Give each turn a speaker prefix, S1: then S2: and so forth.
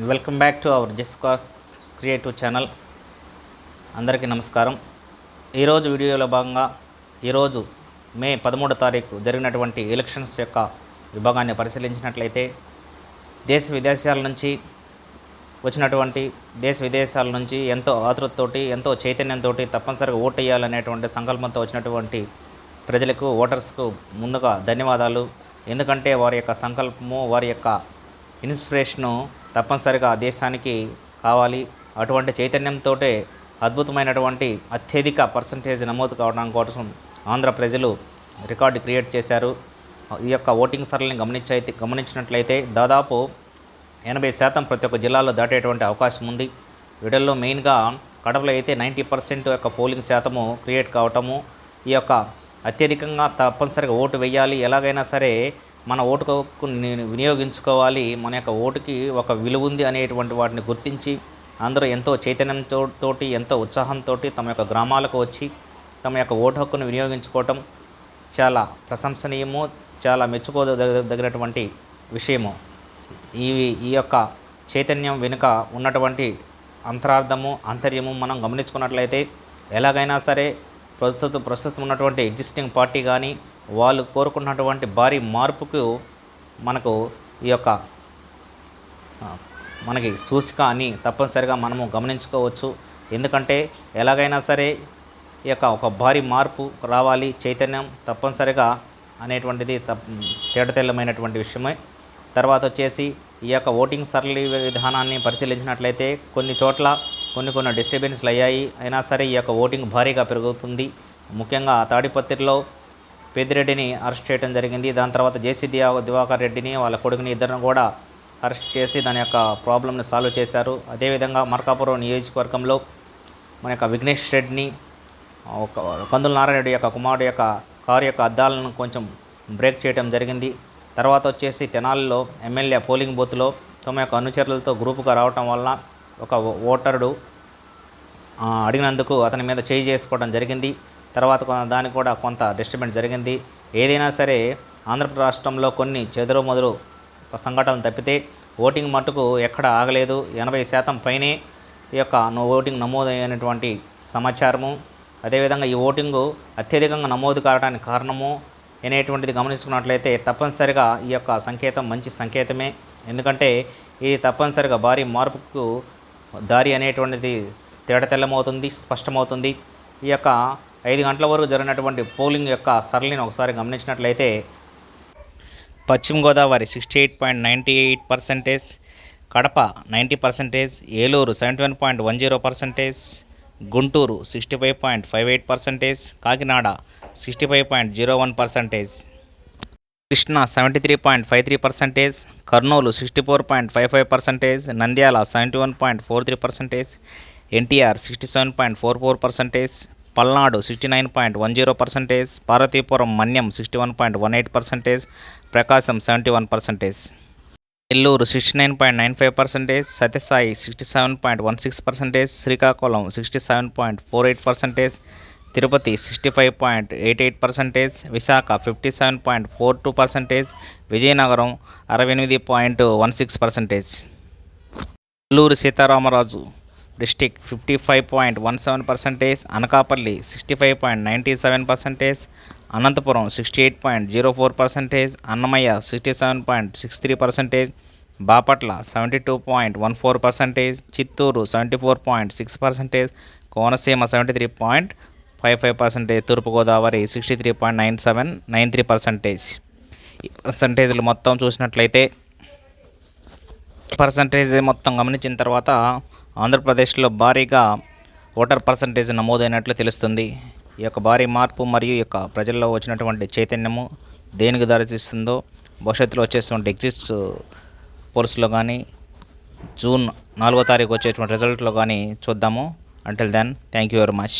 S1: Welcome back to our Jeskas creative channel. అందరికీ నమస్కారం. ఈరోజు వీడియోలో భాగంగా ఈరోజు మే 13 తారీఖు జరిగినటువంటి ఎలక్షన్స్ యొక్క విభాగాన్ని పరిశీలించినట్లయితే దేశ విదేశాల నుంచి ఎంతో ఆతృతతోటి ఎంతో చైతన్యంతో తప్పనిసరిగా ఓటు వేయాలనేటువంటి సంకల్పంతో వచ్చినటువంటి ప్రజలకు ఓటర్స్కు ముందుగా ధన్యవాదాలు. ఎందుకంటే వారి యొక్క సంకల్పము వారి యొక్క ఇన్స్పిరేషను తప్పనిసరిగా దేశానికి కావాలి. అటువంటి చైతన్యంతో అద్భుతమైనటువంటి అత్యధిక పర్సంటేజ్ నమోదు కావడం కోసం ఆంధ్ర ప్రజలు రికార్డు క్రియేట్ చేశారు. ఈ యొక్క ఓటింగ్ సరళిని గమనించినట్లయితే దాదాపు 80% ప్రతి ఒక్క జిల్లాలో దాటేటువంటి అవకాశం ఉంది. వీటిల్లో మెయిన్గా కడపలో అయితే 90% యొక్క పోలింగ్ శాతము క్రియేట్ కావటము, ఈ యొక్క అత్యధికంగా తప్పనిసరిగా ఓటు వేయాలి, ఎలాగైనా సరే మన ఓటుకు వినియోగించుకోవాలి, మన యొక్క ఓటుకి ఒక విలువ ఉంది అనేటువంటి వాటిని గుర్తించి అందరూ ఎంతో చైతన్యంతో ఎంతో ఉత్సాహంతో తమ యొక్క గ్రామాలకు వచ్చి తమ యొక్క ఓటు హక్కును వినియోగించుకోవటం చాలా ప్రశంసనీయము, చాలా మెచ్చుకోదగినటువంటి విషయము. ఈ యొక్క చైతన్యం వెనుక ఉన్నటువంటి అంతర్యము మనం గమనించుకున్నట్లయితే ఎలాగైనా సరే ప్రస్తుతం ఉన్నటువంటి ఎగ్జిస్టింగ్ పార్టీ కానీ వాళ్ళు కోరుకున్నటువంటి భారీ మార్పుకు మనకి సూచిక అని తప్పనిసరిగా మనము గమనించుకోవచ్చు. ఎందుకంటే ఎలాగైనా సరే ఈ యొక్క ఒక భారీ మార్పు రావాలి, చైతన్యం తప్పనిసరిగా అనేటువంటిది తేటతెల్లమైనటువంటి విషయమే. తర్వాత వచ్చేసి ఈ యొక్క ఓటింగ్ సరళి విధానాన్ని పరిశీలించినట్లయితే కొన్ని చోట్ల కొన్ని డిస్టర్బెన్స్లు అయ్యాయి. అయినా సరే ఈ యొక్క ఓటింగ్ భారీగా పెరుగుతుంది. ముఖ్యంగా తాడిపత్రిలో పెద్దిరెడ్డిని అరెస్ట్ చేయడం జరిగింది. దాని తర్వాత జేసీ దివాకర్ రెడ్డిని వాళ్ళ కొడుకుని ఇద్దరిని కూడా అరెస్ట్ చేసి దాని యొక్క ప్రాబ్లమ్ని సాల్వ్ చేశారు. అదేవిధంగా మార్కాపురం నియోజకవర్గంలో మన యొక్క విఘ్నేష్ రెడ్డిని కందుల నారాయణ రెడ్డి యొక్క కుమారుడు యొక్క కారు యొక్క అద్దాలను కొంచెం బ్రేక్ చేయడం జరిగింది. తర్వాత వచ్చేసి తెనాలిలో ఎమ్మెల్యే పోలింగ్ బూత్లో తమ యొక్క అనుచరులతో గ్రూపుగా రావటం వల్ల ఒక ఓటరుడు అడిగినందుకు అతని మీద చేయి చేసుకోవడం జరిగింది. తర్వాత దానికి కూడా కొంత డిస్టర్బెన్స్ జరిగింది. ఏదైనా సరే ఆంధ్రప్రదేశ్ రాష్ట్రంలో కొన్ని చెదురుమదురు సంఘటనలు తప్పితే ఓటింగ్ మట్టుకు ఎక్కడ ఆగలేదు. 80% పైనే ఈ యొక్క ఓటింగ్ నమోదైనటువంటి సమాచారము. అదేవిధంగా ఈ ఓటింగు అత్యధికంగా నమోదు కావడానికి కారణము అనేటువంటిది గమనించుకున్నట్లయితే తప్పనిసరిగా ఈ యొక్క సంకేతం మంచి సంకేతమే. ఎందుకంటే ఇది తప్పనిసరిగా భారీ మార్పుకు దారి అనేటువంటిది తేటతెల్లమవుతుంది, స్పష్టమవుతుంది. ఈ యొక్క 5 గంటల వరకు జరిగినటువంటి పోలింగ్ యొక్క సరళిని ఒకసారి గమనించినట్లయితే పశ్చిమ గోదావరి 68.98%, కడప 90%, ఏలూరు 71.10%, గుంటూరు 65.58%, కాకినాడ 65.01%, కృష్ణా 73.53%, కర్నూలు 64.55%, నంద్యాల 71.43%, ఎన్టీఆర్ 67.44%, పల్నాడు 69.10%, పార్వతీపురం మన్యం 61.18%, ప్రకాశం 71%, నెల్లూరు 69.95%, సత్యసాయి 67.16%, శ్రీకాకుళం 67.48%, తిరుపతి 65.88%, విశాఖ 57.42%, విజయనగరం 68.16%, నెల్లూరు సీతారామరాజు డిస్టిక్ 55.17%, అనకాపల్లి 65.97%, అనంతపురం 68.04%, అన్నమయ్య 67.63%, బాపట్ల 72.14%, చిత్తూరు 74.6%, కోనసీమ 73.55%, తూర్పుగోదావరి 63.93%. ఈ పర్సంటేజ్లు మొత్తం చూసినట్లయితే మొత్తం గమనించిన తర్వాత ఆంధ్రప్రదేశ్లో భారీగా ఓటర్ పర్సంటేజ్ నమోదైనట్లు తెలుస్తుంది. ఈ యొక్క భారీ మార్పు మరియు ఈ యొక్క ప్రజల్లో వచ్చినటువంటి చైతన్యము దేనికి దారితీస్తుందో భవిష్యత్తులో వచ్చేటువంటి ఎగ్జిట్స్ పోల్స్లో కానీ జూన్ 4వ తారీఖు వచ్చేటువంటి రిజల్ట్లో కానీ చూద్దాము. Until then thank you very much.